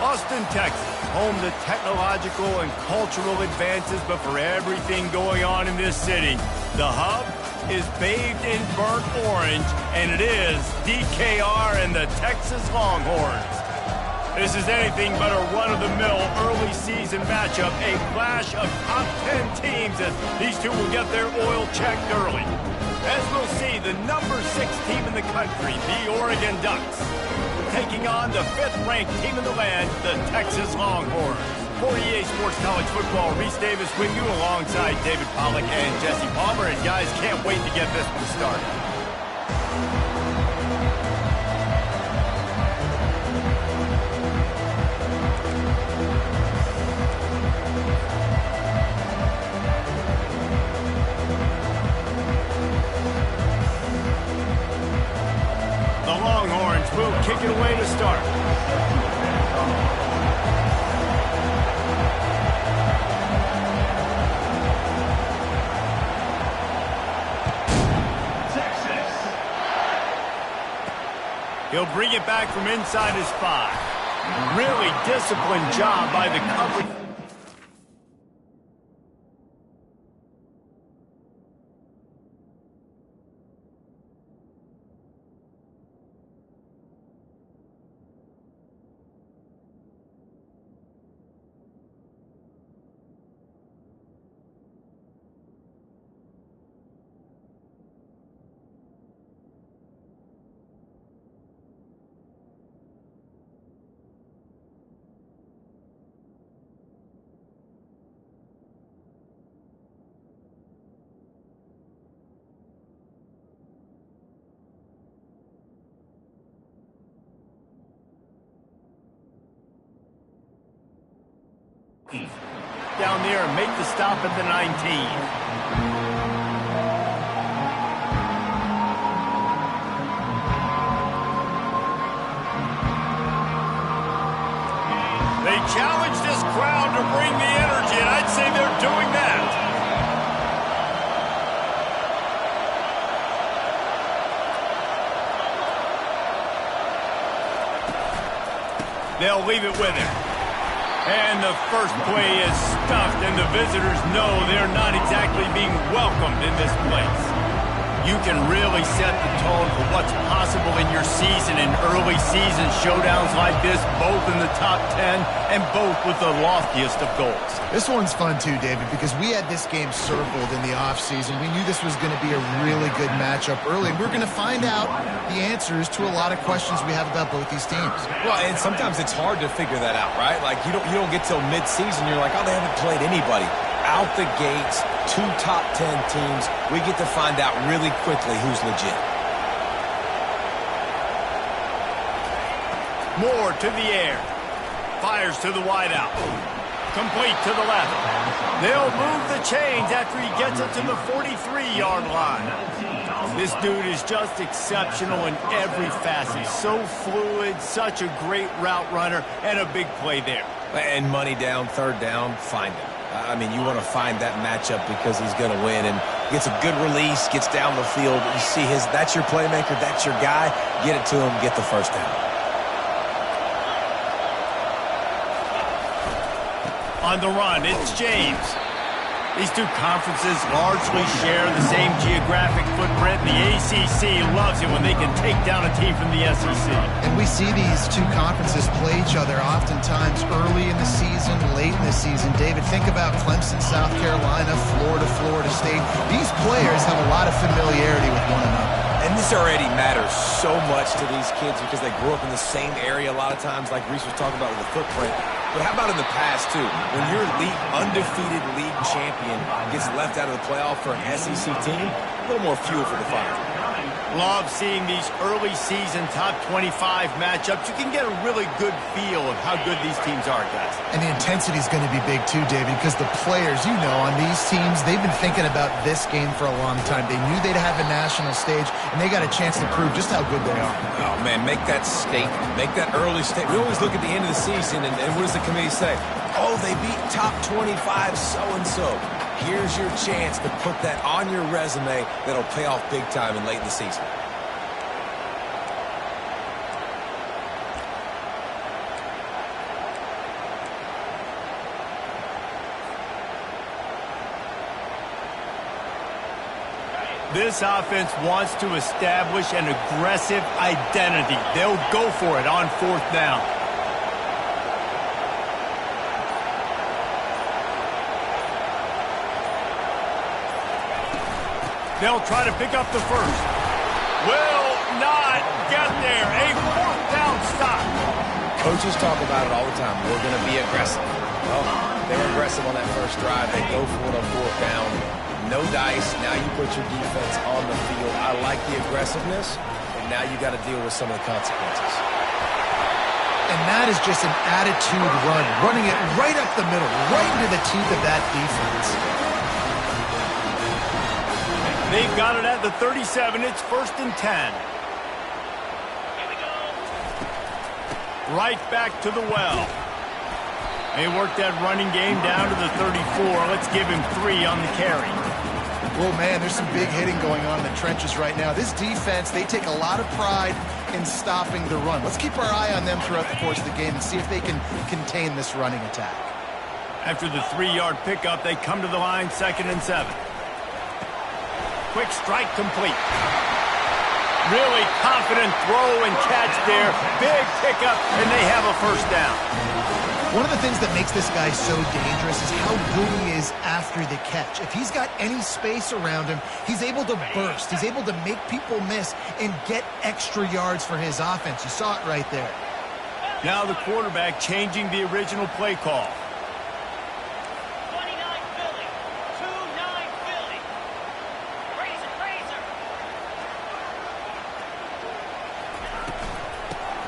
Austin, Texas, home to technological and cultural advances, but for everything going on in this city, the hub is bathed in burnt orange, and it is DKR and the Texas Longhorns. This is anything but a run-of-the-mill early season matchup, a clash of top 10 teams as these two will get their oil checked early. As we'll see, the number 6 team in the country, the Oregon Ducks, taking on the 5th-ranked team in the land, the Texas Longhorns. For EA Sports College Football, Reese Davis with you alongside David Pollack and Jesse Palmer. And guys, can't wait to get this one started. The Longhorns will kick it away to start. He'll bring it back from inside his 5. Really disciplined job by the coverage. Down there and make the stop at the 19. They challenge this crowd to bring the energy, and I'd say they're doing that. They'll leave it with him. And the first play is stuffed, and the visitors know they're not exactly being welcomed in this place. You can really set the tone for what's possible in your season in early season showdowns like this, both in the top 10 and both with the loftiest of goals. This one's fun too, David, because we had this game circled in the offseason. We knew this was going to be a really good matchup early, and we're going to find out the answers to a lot of questions we have about both these teams. Well, and sometimes it's hard to figure that out, right? Like, you don't get till mid-season, you're like, oh, they haven't played anybody. Out the gates, 2 top 10 teams, we get to find out really quickly who's legit. Moore to the air. Fires to the wideout. Complete to the left. They'll move the chains after he gets it to the 43-yard line. This dude is just exceptional in every facet. So fluid, such a great route runner, and a big play there. And money down, third down, find him. I mean, you want to find that matchup because he's going to win, and gets a good release, gets down the field. You see that's your playmaker, that's your guy. Get it to him, get the first down. On the run, it's James. These two conferences largely share the same geographic footprint. The ACC loves it when they can take down a team from the SEC. And we see these two conferences play each other oftentimes early in the season, late in the season. David, think about Clemson, South Carolina, Florida State. These players have a lot of familiarity with one another. And this already matters so much to these kids because they grew up in the same area a lot of times, like Reese was talking about with the footprint. But how about in the past, too? When your undefeated league champion gets left out of the playoff for an SEC team, a little more fuel for the fire. Love seeing these early season top 25 matchups. You can get a really good feel of how good these teams are, guys. And the intensity is going to be big too, David, because the players, you know, on these teams, they've been thinking about this game for a long time. They knew they'd have a national stage, and they got a chance to prove just how good they are. Oh, man, make that statement. Make that early statement. We always look at the end of the season, and what does the committee say? Oh, they beat top 25 so-and-so. Here's your chance to put that on your resume that'll pay off big time and late in the season. This offense wants to establish an aggressive identity. They'll go for it on 4th down. They'll try to pick up the first. Will not get there. A 4th down stop. Coaches talk about it all the time. We're going to be aggressive. Well, they were aggressive on that first drive. They go for it on 4th down. No dice. Now you put your defense on the field. I like the aggressiveness, but now you got to deal with some of the consequences. And that is just an attitude run, running it right up the middle, right into the teeth of that defense. They've got it at the 37. It's 1st and 10. Right back to the well. They work that running game down to the 34. Let's give him 3 on the carry. Well, man, there's some big hitting going on in the trenches right now. This defense, they take a lot of pride in stopping the run. Let's keep our eye on them throughout the course of the game and see if they can contain this running attack. After the 3-yard pickup, they come to the line, 2nd and 7. Quick strike complete. Really confident throw and catch there. Big pickup, and they have a first down. One of the things that makes this guy so dangerous is how good he is after the catch. If he's got any space around him, he's able to burst. He's able to make people miss and get extra yards for his offense. You saw it right there. Now the quarterback changing the original play call. 29 Philly, 2-9 Philly. Razor.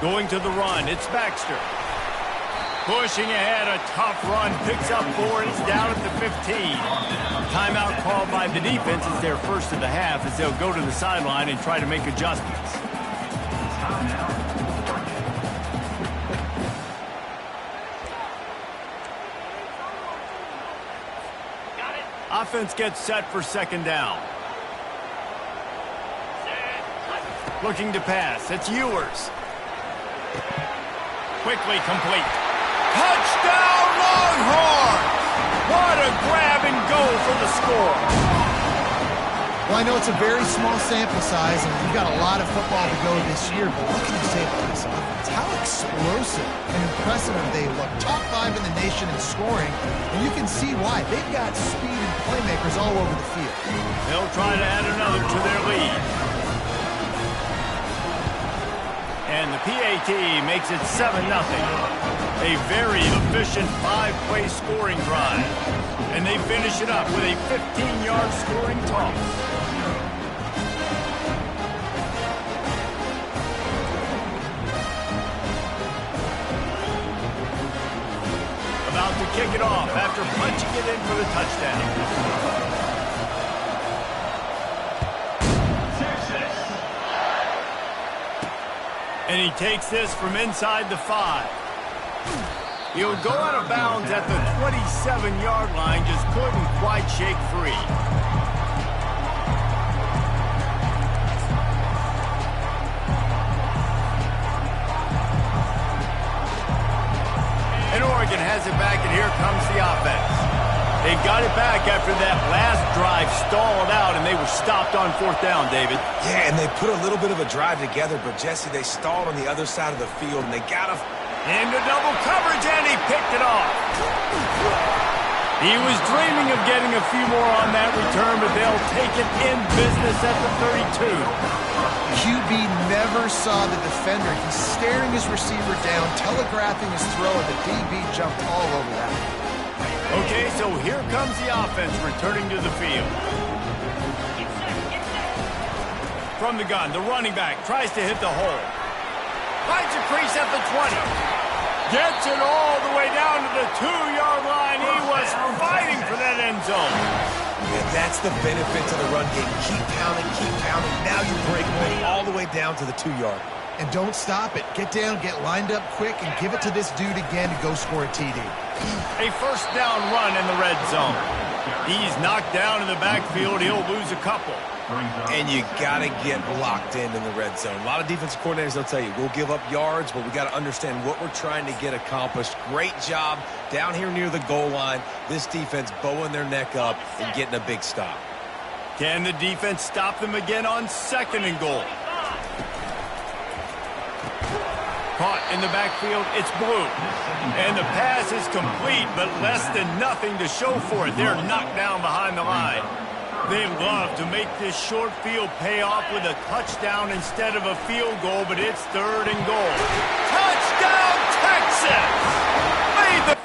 Going to the run, it's Baxter. Pushing ahead, a tough run, picks up 4, and it's down at the 15. Timeout called by the defense is their first of the half as they'll go to the sideline and try to make adjustments. Offense gets set for 2nd down. Looking to pass, it's Ewers. Quickly complete. Touchdown, Longhorns! What a grab and go for the score. Well, I know it's a very small sample size, and we've got a lot of football to go this year, but what can you say about this offense? How explosive and impressive they look. Top 5 in the nation in scoring, and you can see why. They've got speed and playmakers all over the field. They'll try to add another to their lead. And the PAT makes it 7-0. A very efficient 5-play scoring drive. And they finish it up with a 15-yard scoring toss. About to kick it off after punching it in for the touchdown. And he takes this from inside the 5. He'll go out of bounds at the 27-yard line, just couldn't quite shake free. And Oregon has it back, and here comes the offense. They got it back after that last drive stalled out, and they were stopped on 4th down, David. Yeah, and they put a little bit of a drive together, but, Jesse, they stalled on the other side of the field, and they got to... Into double coverage, and he picked it off. He was dreaming of getting a few more on that return, but they'll take it in business at the 32. QB never saw the defender. He's staring his receiver down, telegraphing his throw, and the DB jumped all over that. Okay, so here comes the offense returning to the field. From the gun, the running back tries to hit the hole. Finds a crease at the 20. Gets it all the way down to the 2-yard line. He was fighting for that end zone. And that's the benefit to the run game. Keep pounding, keep pounding. Now you break one all the way down to the 2-yard. And don't stop it. Get down, get lined up quick, and give it to this dude again to go score a TD. A first down run in the red zone. He's knocked down in the backfield. He'll lose a couple. And you got to get locked in the red zone. A lot of defensive coordinators, they'll tell you, we'll give up yards, but we got to understand what we're trying to get accomplished. Great job down here near the goal line. This defense bowing their neck up and getting a big stop. Can the defense stop them again on 2nd and goal? Caught in the backfield, it's Blue. And the pass is complete, but less than nothing to show for it. They're knocked down behind the line. They love to make this short field pay off with a touchdown instead of a field goal, but it's 3rd and goal. Touchdown, Texas! Made the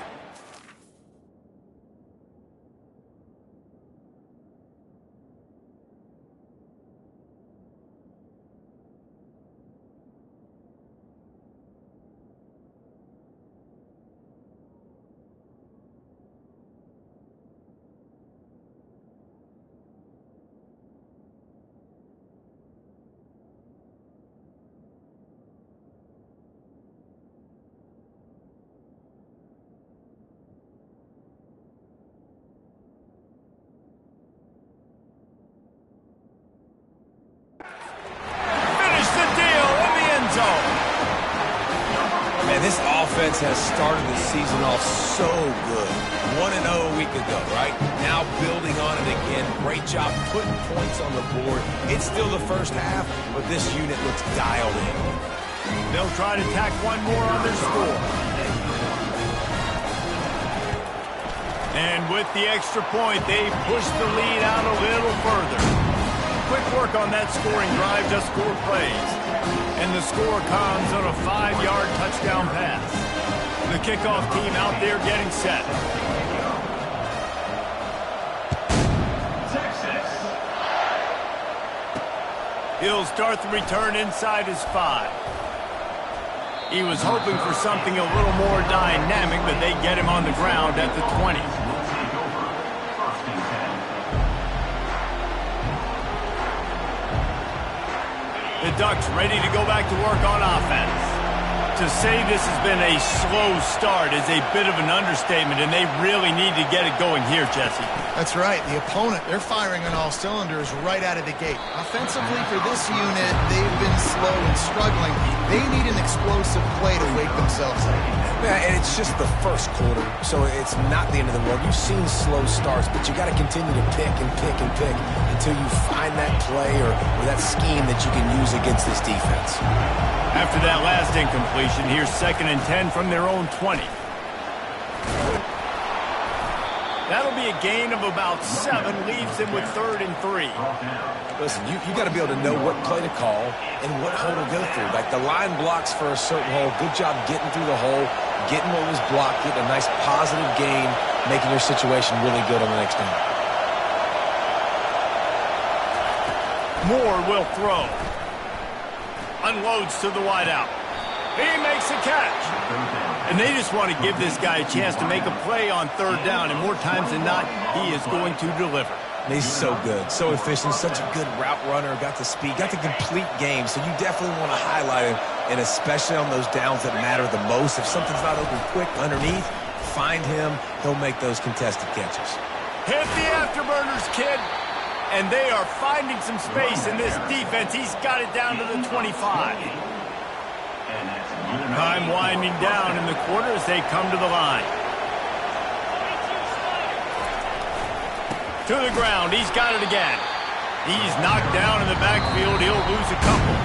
defense has started the season off so good. 1-0 a week ago, right? Now building on it again. Great job putting points on the board. It's still the first half, but this unit looks dialed in. They'll try to tack one more on their score. And with the extra point, they push the lead out a little further. Quick work on that scoring drive, just 4 plays. And the score comes on a 5-yard touchdown pass. The kickoff team out there getting set. He'll start the return inside his 5. He was hoping for something a little more dynamic, but they get him on the ground at the 20. The Ducks ready to go back to work on offense. To say this has been a slow start is a bit of an understatement, and they really need to get it going here, Jesse. That's right. The opponent, they're firing on all cylinders right out of the gate. Offensively for this unit, they've been slow and struggling. They need an explosive play to wake themselves up. Yeah, and it's just the first quarter, so it's not the end of the world. You've seen slow starts, but you got to continue to pick and pick and pick until you find that play or that scheme that you can use against this defense. After that last incompletion, here's 2nd and 10 from their own 20. That'll be a gain of about 7, leaves them with 3rd and 3. Listen, you got to be able to know what play to call and what hole to go through. Like the line blocks for a certain hole. Good job getting through the hole, getting what was blocked, getting a nice positive gain, making your situation really good on the next down. Moore will throw. Unloads to the wideout. He makes a catch. And they just want to give this guy a chance to make a play on 3rd down, and more times than not, he is going to deliver. He's so good, so efficient, such a good route runner, got the speed, got the complete game, so you definitely want to highlight him, and especially on those downs that matter the most. If something's not open quick underneath, find him. He'll make those contested catches. Hit the afterburners, kid. And they are finding some space in this defense. He's got it down to the 25. Time winding down in the quarter as they come to the line. To the ground. He's got it again. He's knocked down in the backfield. He'll lose a couple.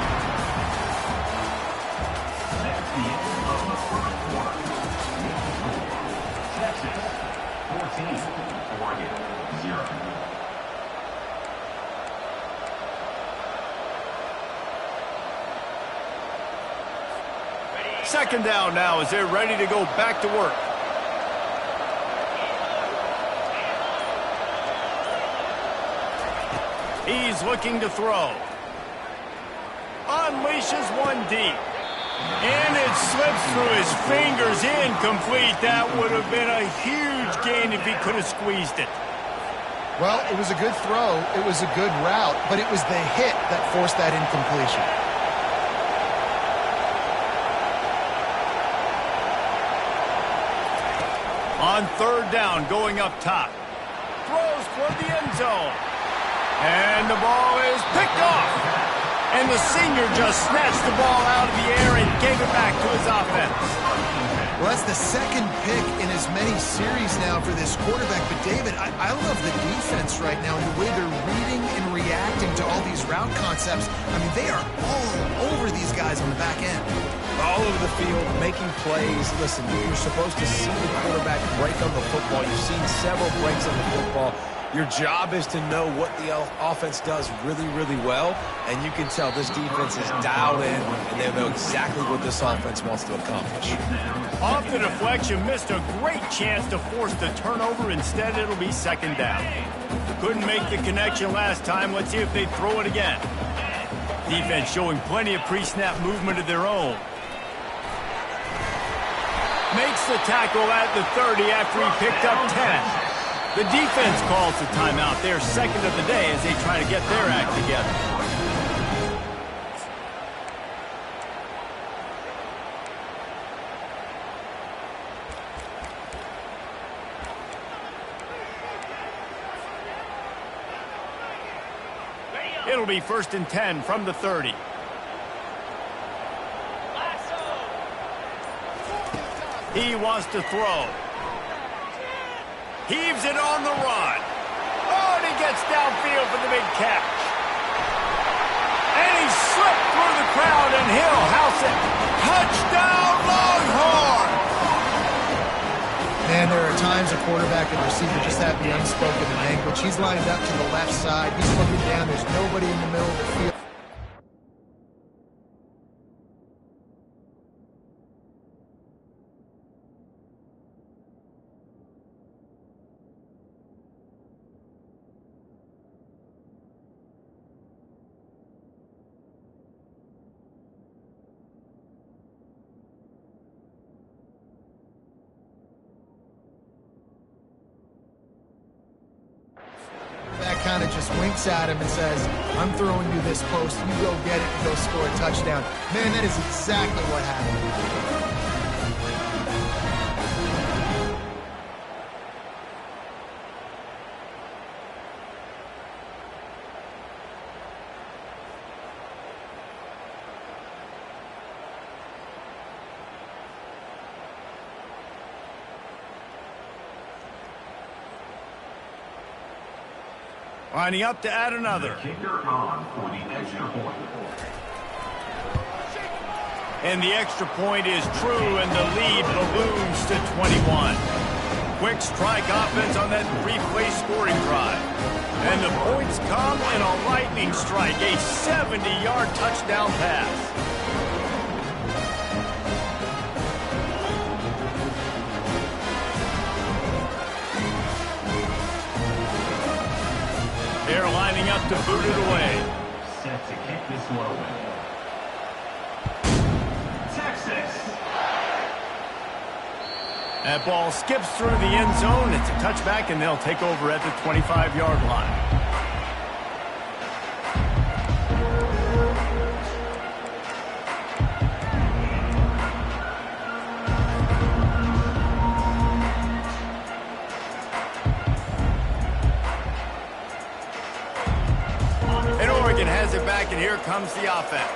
Second down now as they're ready to go back to work. He's looking to throw. Unleashes one deep. And it slips through his fingers. Incomplete. That would have been a huge gain if he could have squeezed it. Well, it was a good throw. It was a good route, but it was the hit that forced that incompletion. On 3rd down, going up top. Throws for the end zone. And the ball is picked off. And the senior just snatched the ball out of the air and gave it back to his offense. Well, that's the 2nd pick in as many series now for this quarterback. But, David, I love the defense right now and the way they're reading and reacting to all these route concepts. I mean, they are all over these guys on the back end. All over the field, making plays. Listen, you're supposed to see the quarterback break on the football. You've seen several breaks on the football. Your job is to know what the offense does really, really well, and you can tell this defense is dialed in, and they know exactly what this offense wants to accomplish. Off the deflection, missed a great chance to force the turnover. Instead, it'll be 2nd down. Couldn't make the connection last time. Let's see if they throw it again. Defense showing plenty of pre-snap movement of their own. Makes the tackle at the 30 after he picked up 10. The defense calls the timeout. They're 2nd of the day as they try to get their act together. It'll be 1st and 10 from the 30. He wants to throw. Heaves it on the run. Oh, and he gets downfield for the big catch. And he slipped through the crowd, and he'll house it. Touchdown, Longhorn! Man, there are times a quarterback and receiver just have the unspoken language. He's lined up to the left side. He's looking down. There's nobody in the middle of the field. Kind of just winks at him and says, I'm throwing you this post, you go get it and go score a touchdown. Man, that is exactly what happened. Lining up to add another. Kicker on for the extra point. And the extra point is true, and the lead balloons to 21. Quick strike offense on that three-play scoring drive. And the points come in a lightning strike, a 70-yard touchdown pass. They're lining up to boot it away. Set to kick this one away. Texas. That ball skips through the end zone. It's a touchback, and they'll take over at the 25-yard line. Has it back, and here comes the offense.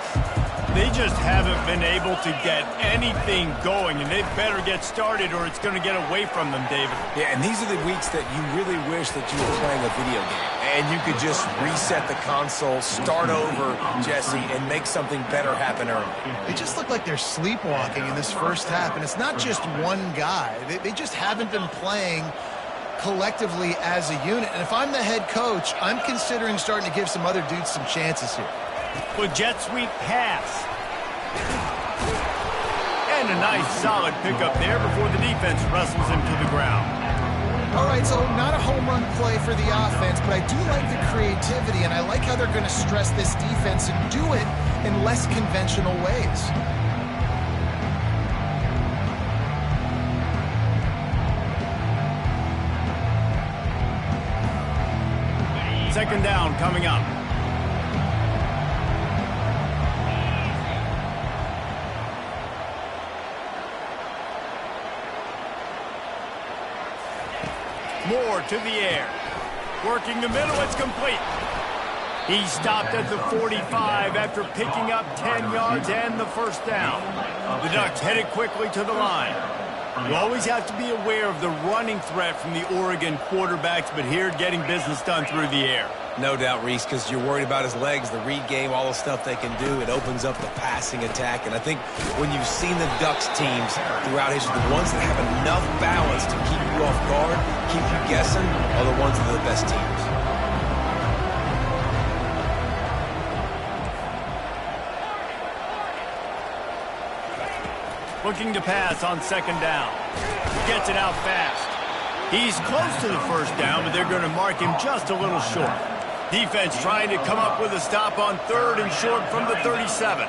They just haven't been able to get anything going, and they better get started or it's going to get away from them, David. Yeah, and these are the weeks that you really wish that you were playing a video game and you could just reset the console, start over, Jesse, and make something better happen early. They just look like they're sleepwalking in this first half, and it's not just one guy. They just haven't been playing collectively as a unit. And if I'm the head coach, I'm considering starting to give some other dudes some chances here. With jet sweep pass. And a nice solid pickup there before the defense wrestles him to the ground. All right, so not a home run play for the offense, but I do like the creativity, and I like how they're going to stress this defense and do it in less conventional ways. Second down coming up. Moore to the air. Working the middle, it's complete. He stopped at the 45 after picking up 10 yards and the first down. The Ducks headed quickly to the line. You always have to be aware of the running threat from the Oregon quarterbacks, but here getting business done through the air. No doubt, Reese, because you're worried about his legs, the read game, all the stuff they can do. It opens up the passing attack. And I think when you've seen the Ducks teams throughout history, the ones that have enough balance to keep you off guard, keep you guessing, are the ones that are the best teams. Looking to pass on second down. Gets it out fast. He's close to the first down, but they're going to mark him just a little short. Defense trying to come up with a stop on third and short from the 37.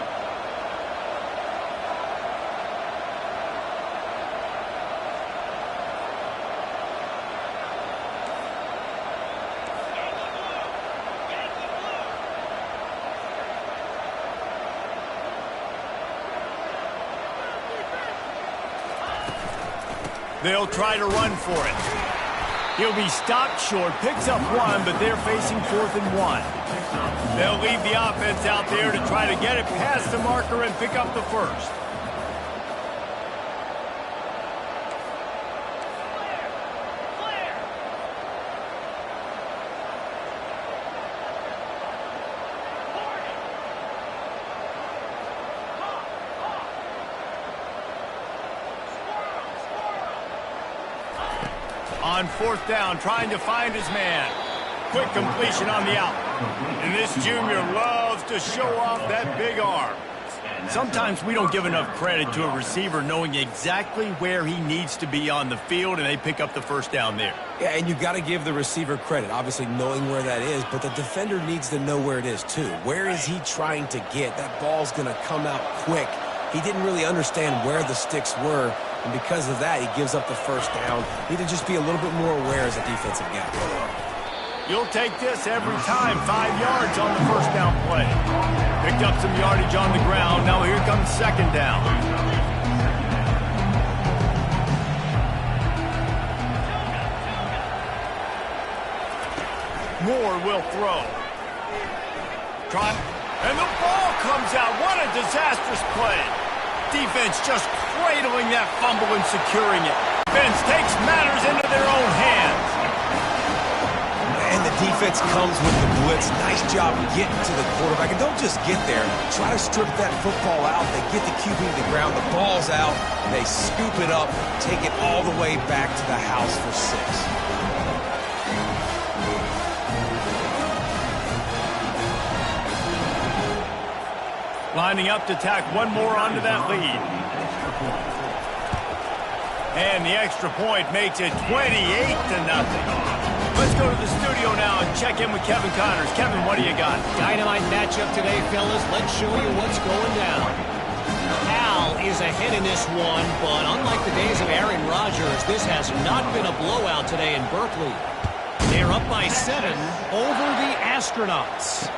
They'll try to run for it. He'll be stopped short, picks up one, but they're facing 4th and 1. They'll leave the offense out there to try to get it past the marker and pick up the first. On fourth down, trying to find his man. Quick completion on the out. And this junior loves to show off that big arm. Sometimes we don't give enough credit to a receiver knowing exactly where he needs to be on the field, and they pick up the first down there. Yeah, and you got to give the receiver credit, obviously knowing where that is, but the defender needs to know where it is too. Where is he trying to get? That ball's going to come out quick. He didn't really understand where the sticks were, and because of that, he gives up the first down. Need to just be a little bit more aware as a defensive guy. You'll take this every time. 5 yards on the first down play. Picked up some yardage on the ground. Now here comes second down. Moore will throw. Try. And the ball comes out. What a disastrous play. Defense just cradling that fumble and securing it. Defense takes matters into their own hands. And the defense comes with the blitz. Nice job getting to the quarterback. And don't just get there. Try to strip that football out. They get the QB to the ground. The ball's out. They scoop it up, take it all the way back to the house for 6. Lining up to tack one more onto that lead. And the extra point makes it 28-0. Let's go to the studio now and check in with Kevin Connors. Kevin, what do you got? Dynamite matchup today, fellas. Let's show you what's going down. Cal is ahead in this one, but unlike the days of Aaron Rodgers, this has not been a blowout today in Berkeley. They're up by 7 over the Astronauts.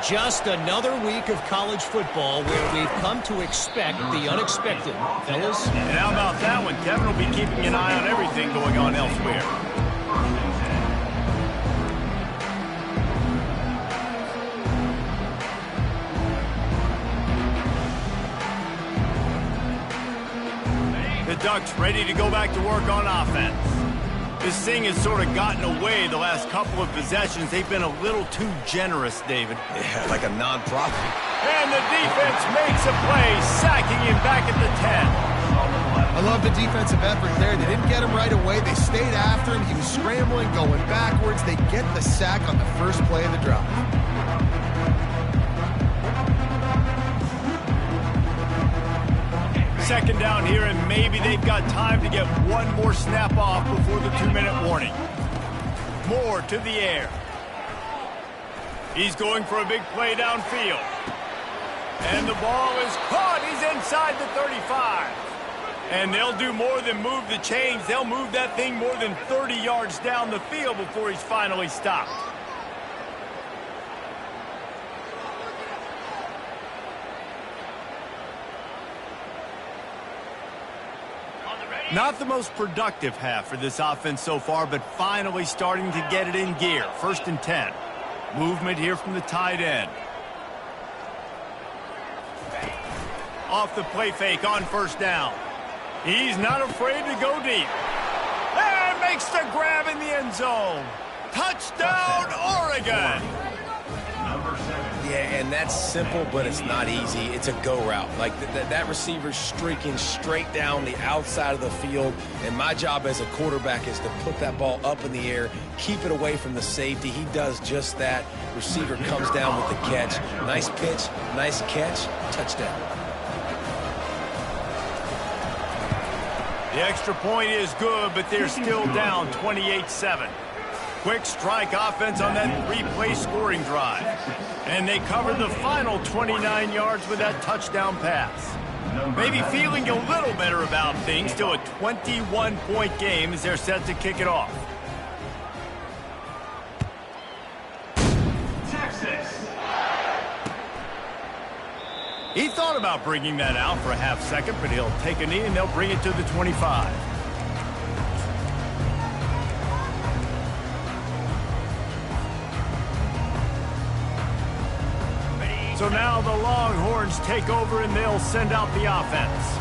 Just another week of college football where we've come to expect the unexpected. Fellas? And how about that one? Kevin will be keeping an eye on everything going on elsewhere. The Ducks ready to go back to work on offense. This thing has sort of gotten away the last couple of possessions. They've been a little too generous, David. Yeah, like a non-profit. And the defense makes a play, sacking him back at the 10. I love the defensive effort there. They didn't get him right away. They stayed after him. He was scrambling, going backwards. They get the sack on the first play of the drive. Second down here, and maybe they've got time to get one more snap off before the 2-minute warning. Moore to the air. He's going for a big play downfield. And the ball is caught. He's inside the 35. And they'll do more than move the chains. They'll move that thing more than 30 yards down the field before he's finally stopped. Not the most productive half for this offense so far, but finally starting to get it in gear. 1st and 10. Movement here from the tight end. Off the play fake on first down. He's not afraid to go deep. And makes the grab in the end zone. Touchdown, Oregon! Yeah, and that's simple, but it's not easy. It's a go route. Like that receiver's streaking straight down the outside of the field, and my job as a quarterback is to put that ball up in the air, keep it away from the safety. He does just that. Receiver comes down with the catch. Nice pitch, nice catch, touchdown. The extra point is good, but they're still down 28-7. Quick strike offense on that 3-play scoring drive. And they cover the final 29 yards with that touchdown pass. Maybe feeling a little better about things. Still a 21-point game as they're set to kick it off. Texas. He thought about bringing that out for a half second, but he'll take a knee and they'll bring it to the 25. So now the Longhorns take over and they'll send out the offense.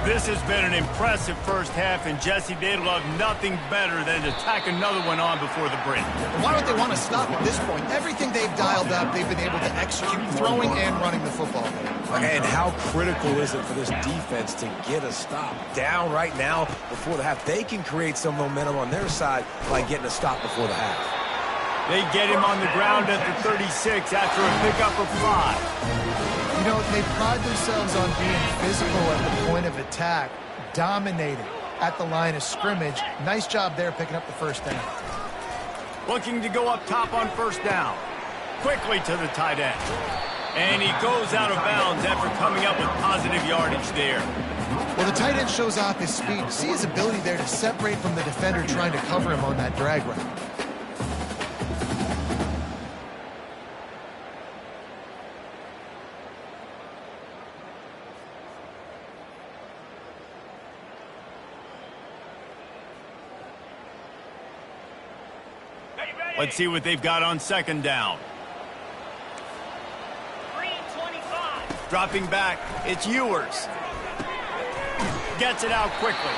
This has been an impressive first half, and Jesse, they'd love nothing better than to tack another one on before the break. Why don't they want to stop at this point? Everything they've dialed up, they've been able to execute, throwing and running the football. And how critical is it for this defense to get a stop down right now before the half? They can create some momentum on their side by getting a stop before the half. They get him on the ground at the 36 after a pickup of 5. You know, they pride themselves on being physical at the point of attack, dominating at the line of scrimmage. Nice job there picking up the first down. Looking to go up top on first down. Quickly to the tight end. And he goes out of bounds after coming up with positive yardage there. Well, the tight end shows off his speed. See his ability there to separate from the defender trying to cover him on that drag route. Let's see what they've got on second down. 3:25. Dropping back, it's Ewers. Gets it out quickly.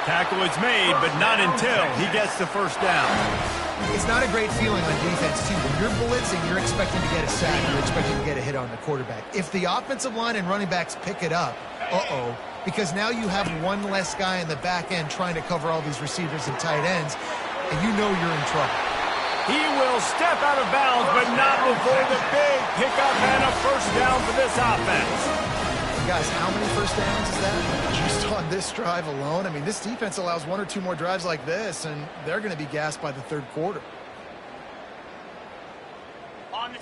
Tackle is made, but not until he gets the first down. It's not a great feeling on defense, too. When you're blitzing, you're expecting to get a sack. You're expecting to get a hit on the quarterback. If the offensive line and running backs pick it up, because now you have one less guy in the back end trying to cover all these receivers and tight ends, and you know you're in trouble. He will step out of bounds, but not before the big pickup and a first down for this offense. And guys, how many first downs is that? Just on this drive alone? I mean, this defense allows 1 or 2 more drives like this, and they're going to be gassed by the third quarter.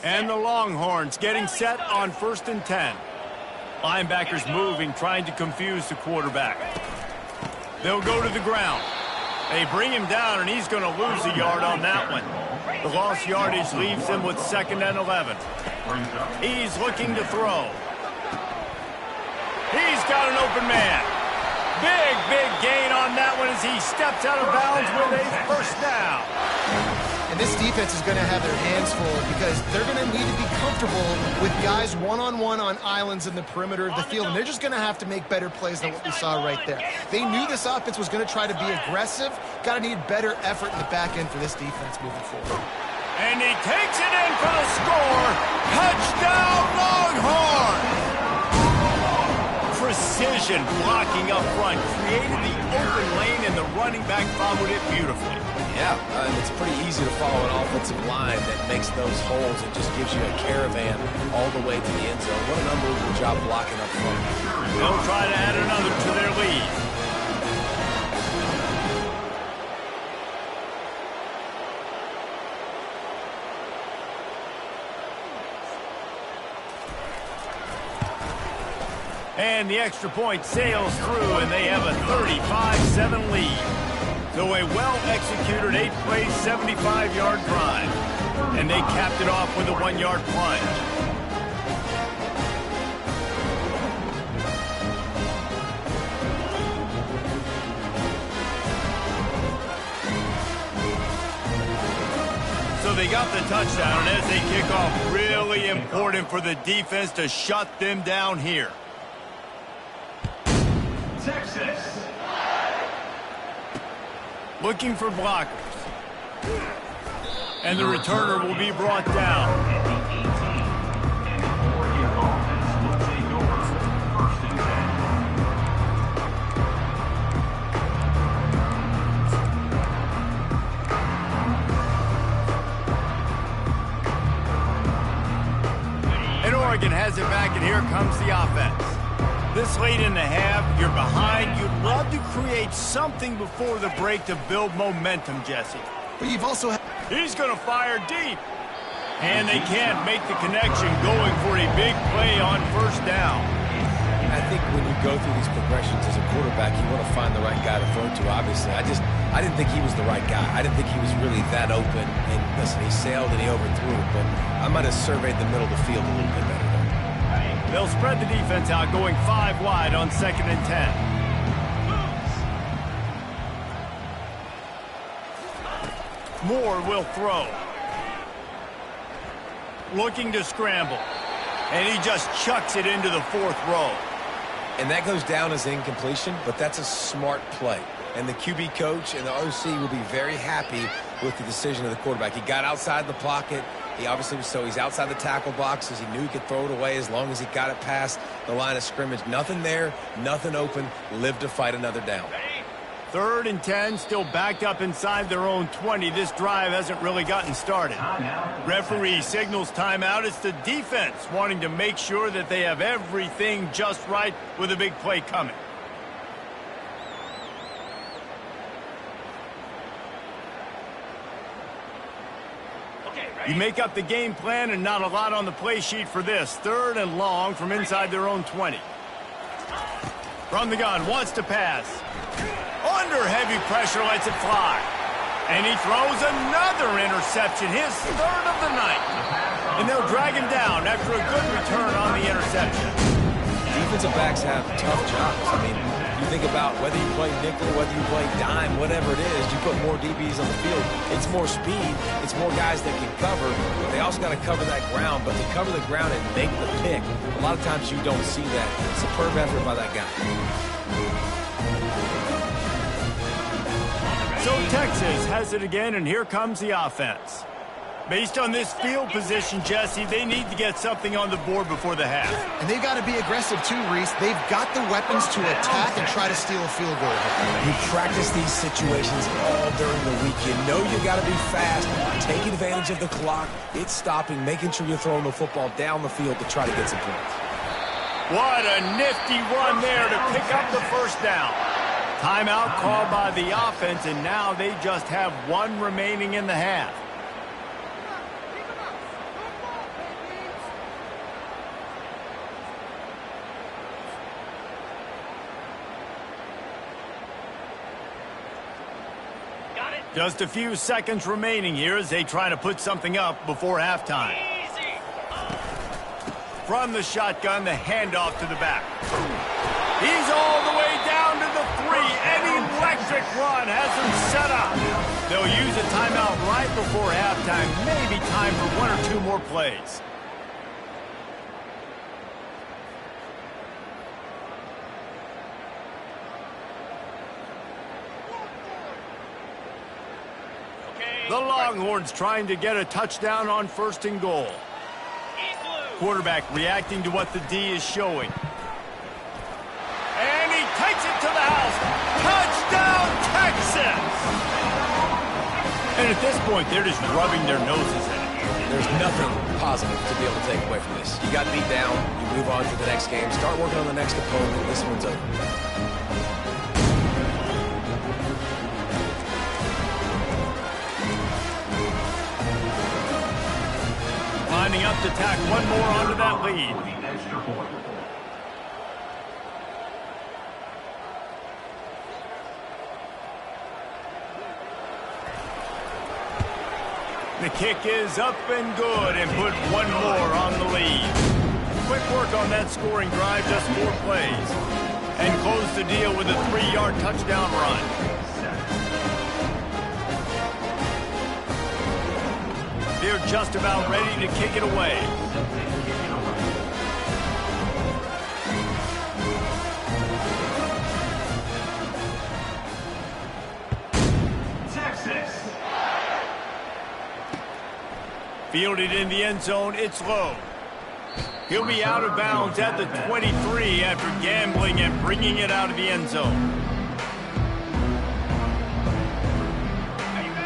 And the Longhorns getting set on 1st and 10. Linebackers moving, trying to confuse the quarterback. They'll go to the ground. They bring him down, and he's going to lose a yard on that one. The lost yardage leaves him with 2nd and 11. He's looking to throw. He's got an open man. Big gain on that one as he steps out of bounds with a first down. And this defense is going to have their hands full because they're going to need to be comfortable with guys one-on-one on islands in the perimeter of the field, and they're just going to have to make better plays than what we saw right there. They knew this offense was going to try to be aggressive. Got to need better effort in the back end for this defense moving forward. And he takes it in for the score. Touchdown, Longhorns! Precision blocking up front created the open lane, and the running back followed it beautifully. Yeah, and it's pretty easy to follow an offensive line that makes those holes and just gives you a caravan all the way to the end zone. What an unbelievable job blocking up front. They'll try to add another to their lead. And the extra point sails through, and they have a 35-7 lead. So a well-executed 8-play, 75-yard drive. And they capped it off with a 1-yard plunge. So they got the touchdown, and as they kick off, really important for the defense to shut them down here. Texas. Looking for blockers. And the returner will be brought down. And Oregon has it back, and here comes the offense. This late in the half, you're behind. You'd love to create something before the break to build momentum, Jesse. But you've also He's going to fire deep. And they can't make the connection, going for a big play on first down. I think when you go through these progressions as a quarterback, you want to find the right guy to throw to, obviously. I didn't think he was the right guy. I didn't think he was really that open. And listen, he sailed and he overthrew it, but I might have surveyed the middle of the field a little bit better. They'll spread the defense out, going 5 wide on 2nd and 10. Moore will throw. Looking to scramble. And he just chucks it into the 4th row. And that goes down as incompletion, but that's a smart play. And the QB coach and the OC will be very happy with the decision of the quarterback. He got outside the pocket. He obviously was he's outside the tackle boxes. He knew he could throw it away as long as he got it past the line of scrimmage. Nothing there, nothing open. Live to fight another down. 3rd and 10, still backed up inside their own 20. This drive hasn't really gotten started. Referee signals timeout. It's the defense wanting to make sure that they have everything just right with a big play coming. You make up the game plan and not a lot on the play sheet for this. 3rd and long from inside their own 20. From the gun, wants to pass. Under heavy pressure, lets it fly. And he throws another interception, his 3rd of the night. And they'll drag him down after a good return on the interception. Defensive backs have tough jobs. I mean, you think about whether you play nickel, whether you play dime, whatever it is, you put more DBs on the field. It's more speed. It's more guys that can cover. But they also got to cover that ground. But to cover the ground and make the pick, a lot of times you don't see that. Superb effort by that guy. So Texas has it again, and here comes the offense. Based on this field position, Jesse, they need to get something on the board before the half. And they've got to be aggressive too, Reese. They've got the weapons to attack and try to steal a field goal. You practice these situations all during the week. You know you got to be fast, take advantage of the clock. It's stopping, making sure you're throwing the football down the field to try to get some points. What a nifty run there to pick up the first down. Timeout called by the offense, and now they just have 1 remaining in the half. Just a few seconds remaining here as they try to put something up before halftime. From the shotgun, the handoff to the back. He's all the way down to the 3. An electric run has him set up. They'll use a timeout right before halftime. Maybe time for 1 or 2 more plays. The Longhorns trying to get a touchdown on 1st and goal. Quarterback reacting to what the D is showing. And he takes it to the house. Touchdown, Texas! And at this point, they're just rubbing their noses in it. There's nothing positive to be able to take away from this. You got beat down, you move on to the next game, start working on the next opponent. This one's over. Lining up to tack 1 more onto that lead. The kick is up and good, and put 1 more on the lead. Quick work on that scoring drive, just 4 plays. And close the deal with a 3-yard touchdown run. They're just about ready to kick it away. Texas. Fielded in the end zone, it's low. He'll be out of bounds at the 23 after gambling and bringing it out of the end zone.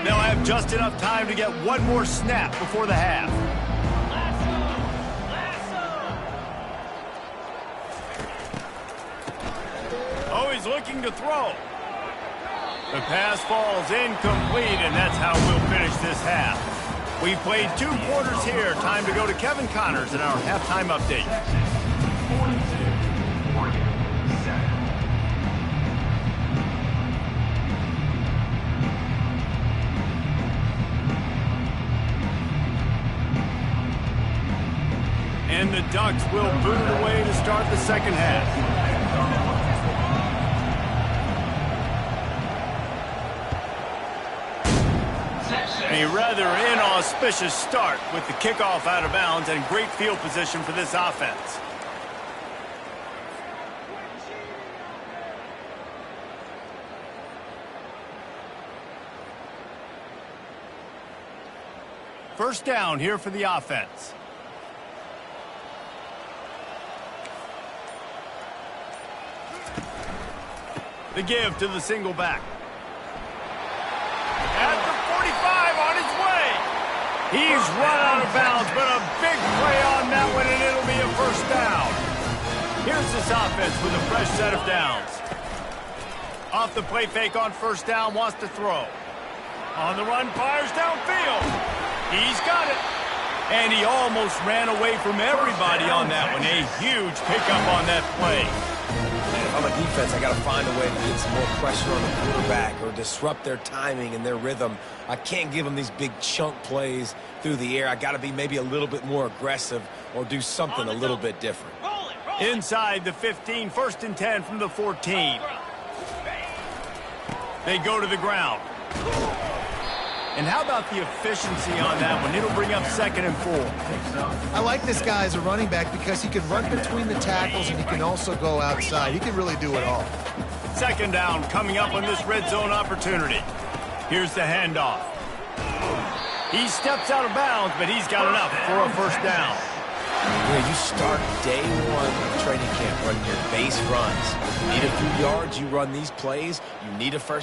They'll have just enough time to get 1 more snap before the half. Oh, he's looking to throw. The pass falls incomplete, and that's how we'll finish this half. We've played 2 quarters here. Time to go to Kevin Connors in our halftime update. And the Ducks will boot it away to start the second half. A rather inauspicious start with the kickoff out of bounds and great field position for this offense. First down here for the offense. The give to the single back. At the 45 on his way. He's run out of bounds, but a big play on that one, and it'll be a first down. Here's this offense with a fresh set of downs. Off the play fake on first down, wants to throw. On the run, fires downfield. He's got it. And he almost ran away from everybody on that one. A huge pickup on that play. If I'm a defense, I got to find a way to get some more pressure on the quarterback or disrupt their timing and their rhythm. I can't give them these big chunk plays through the air. I got to be maybe a little bit more aggressive or do something a little bit different. Inside the 15, first and 10 from the 14. They go to the ground. And how about the efficiency on that one? It'll bring up 2nd and 4. I like this guy as a running back because he can run between the tackles and he can also go outside. He can really do it all. 2nd down coming up on this red zone opportunity. Here's the handoff. He steps out of bounds, but he's got enough for a first down. Yeah, you start day one of training camp running your base runs. You need a few yards, you run these plays, you need a first